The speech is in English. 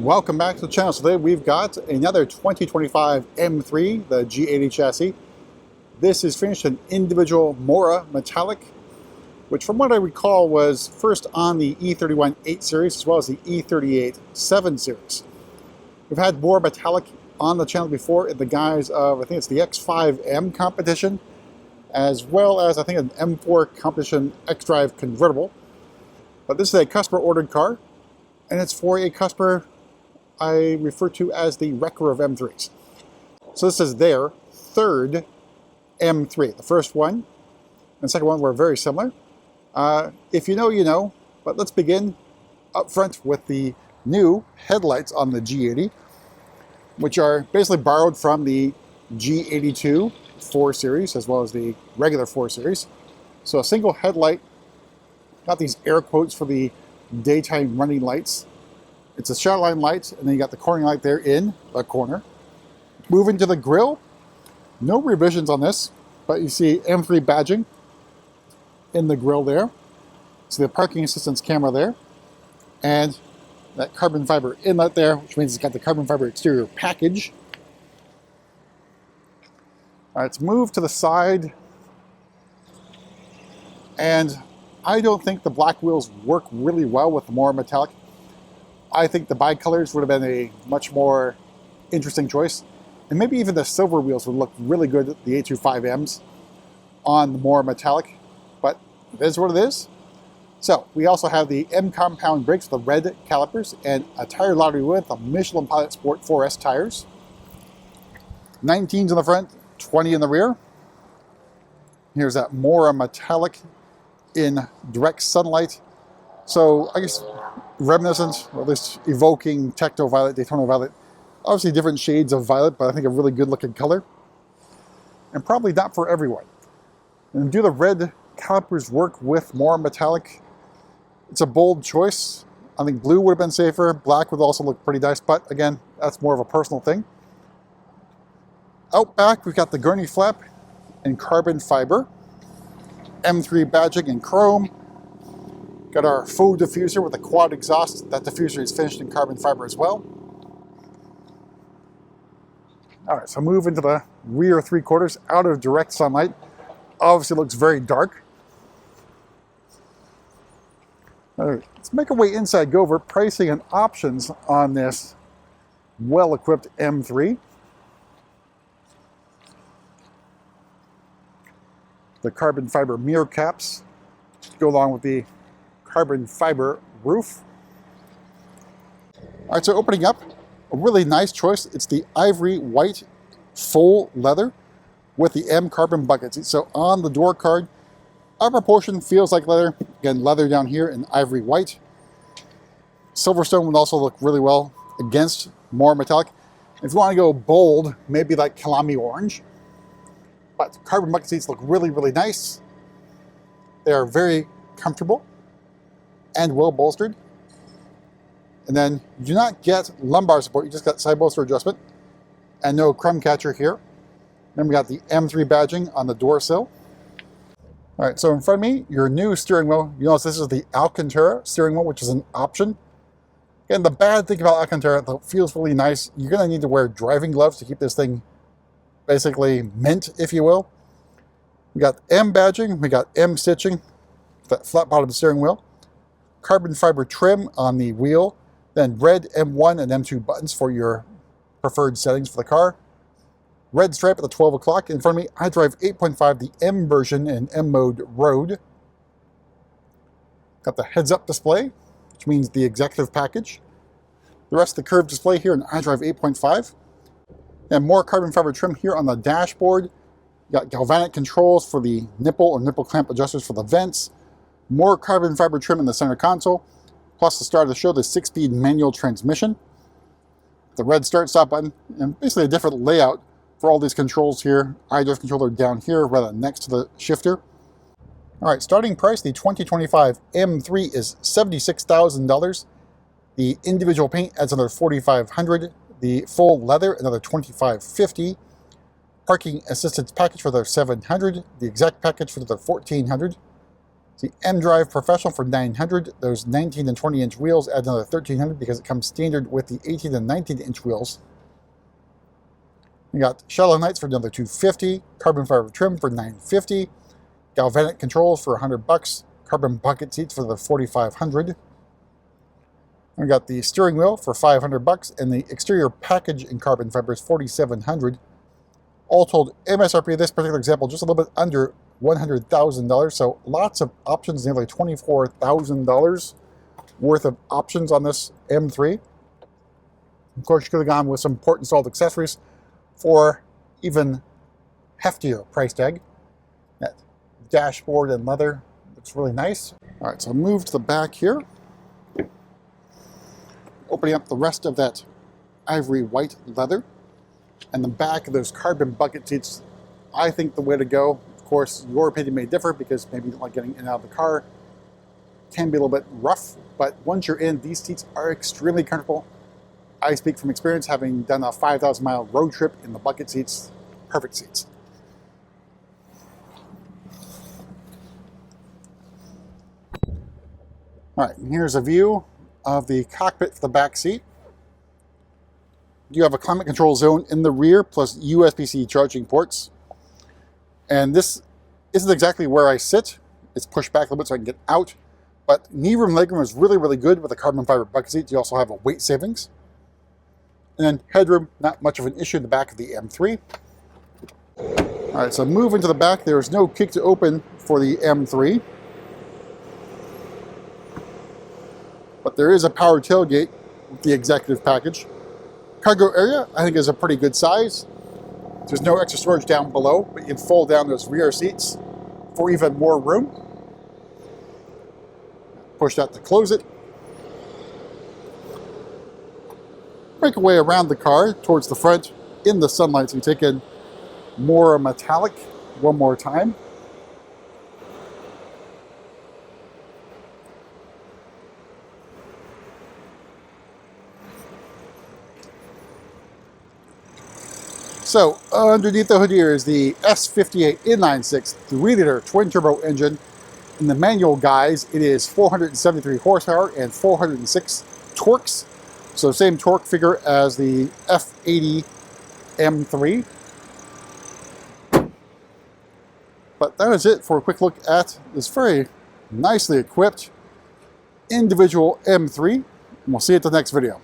Welcome back to the channel. So today we've got another 2025 M3, the G80 chassis. This is finished in individual Mora Metallic, which from what I recall was first on the E31 8 series as well as the E38 7 series. We've had Mora Metallic on the channel before in the guise of, I think it's the X5M competition, as well as I think an M4 competition X-Drive Convertible. But this is a customer ordered car, and it's for a customer I refer to as the wrecker of M3s. So this is their third M3. The first one and the second one were very similar. If you know, you know, but let's begin up front with the new headlights on the G80, which are basically borrowed from the G82 4 series as well as the regular 4 series. So a single headlight, got these air quotes for the daytime running lights. It's a shadowline light, and then you got the cornering light there in the corner. Moving to the grille, no revisions on this, but you see M3 badging in the grille there. See the parking assistance camera there, and that carbon fiber inlet there, which means it's got the carbon fiber exterior package. All right, let's move to the side. And I don't think the black wheels work really well with the Mora Metallic. I think the bicolors would have been a much more interesting choice. And maybe even the silver wheels would look really good at the A25Ms on the Mora Metallic. But it is what it is. So we also have the M compound brakes with the red calipers and a tire lottery with the Michelin Pilot Sport 4S tires. 19s in the front, 20 in the rear. Here's that Mora Metallic in direct sunlight. So I guess reminiscent, or at least evoking Techno Violet, Daytona Violet. Obviously different shades of violet, but I think a really good looking color. And probably not for everyone. And do the red calipers work with Mora Metallic? It's a bold choice. I think blue would have been safer. Black would also look pretty nice, but again, that's more of a personal thing. Out back, we've got the gurney flap in carbon fiber. M3 badging in chrome. Got our faux diffuser with a quad exhaust. That diffuser is finished in carbon fiber as well. All right, so move into the rear 3/4 out of direct sunlight. Obviously looks very dark. All right, let's make our way inside, go over pricing and options on this well-equipped M3. The carbon fiber mirror caps go along with the carbon fiber roof. All right, so opening up, a really nice choice. It's the ivory white full leather with the M carbon buckets. So on the door card, upper portion feels like leather. Again, leather down here in ivory white. Silverstone would also look really well against Mora Metallic. If you want to go bold, maybe like Kalami orange. But carbon bucket seats look really, really nice. They are very comfortable and well bolstered. And then you do not get lumbar support, you just got side bolster adjustment and no crumb catcher here. Then we got the M3 badging on the door sill. All right, so in front of me, your new steering wheel. You notice this is the Alcantara steering wheel, which is an option. And the bad thing about Alcantara, it feels really nice. You're gonna need to wear driving gloves to keep this thing basically mint, if you will. We got M badging, we got M stitching, that flat bottom steering wheel. Carbon fiber trim on the wheel, then red M1 and M2 buttons for your preferred settings for the car. Red stripe at the 12 o'clock. In front of me, I drive 8.5, the M version in M mode road. Got the heads up display, which means the executive package. The rest of the curved display here in iDrive 8.5. And more carbon fiber trim here on the dashboard. You got galvanic controls for the nipple or nipple clamp adjusters for the vents. More carbon fiber trim in the center console, plus the start of the show, the 6-speed manual transmission. The red start-stop button, and basically a different layout for all these controls here. iDrive controller down here, rather than next to the shifter. All right, starting price, the 2025 M3 is $76,000. The individual paint adds another $4,500. The full leather, another $2,550. Parking assistance package for another $700. The exec package for another $1,400. The M-Drive Professional for $900. Those 19 and 20-inch wheels add another $1,300 because it comes standard with the 18 and 19-inch wheels. You got Shadow Lights for another $250. Carbon fiber trim for $950. Galvanic controls for $100. Carbon bucket seats for the $4,500. We got the steering wheel for $500, and the exterior package in carbon fiber is $4,700. All told, MSRP of this particular example just a little bit under $100,000. So lots of options, nearly $24,000 worth of options on this M3. Of course, you could have gone with some port installed accessories for even heftier price tag. That dashboard and leather looks really nice. All right, so I'll move to the back here. Opening up the rest of that ivory white leather. And the back of those carbon bucket seats, I think the way to go. Of course, your opinion may differ because maybe you don't like getting in and out of the car. Can be a little bit rough, but once you're in, these seats are extremely comfortable. I speak from experience, having done a 5,000-mile road trip in the bucket seats. Perfect seats. All right, and here's a view of the cockpit for the back seat. You have a climate control zone in the rear, plus USB-C charging ports. And this isn't exactly where I sit. It's pushed back a little bit so I can get out. But knee room, leg room is really, really good with the carbon fiber bucket seats. You also have a weight savings. And then headroom, not much of an issue in the back of the M3. All right, so moving to the back, there's no kick to open for the M3. But there is a power tailgate with the executive package. Cargo area, I think, is a pretty good size. There's no extra storage down below, but you can fold down those rear seats for even more room. Push that to close it. Make your way around the car towards the front in the sunlight, so you take in Mora Metallic one more time. So underneath the hood here is the S58 inline-six 3-liter twin-turbo engine. In the manual guise, it is 473 horsepower and 406 torques. So same torque figure as the F80 M3. But that is it for a quick look at this very nicely equipped individual M3. And we'll see you at the next video.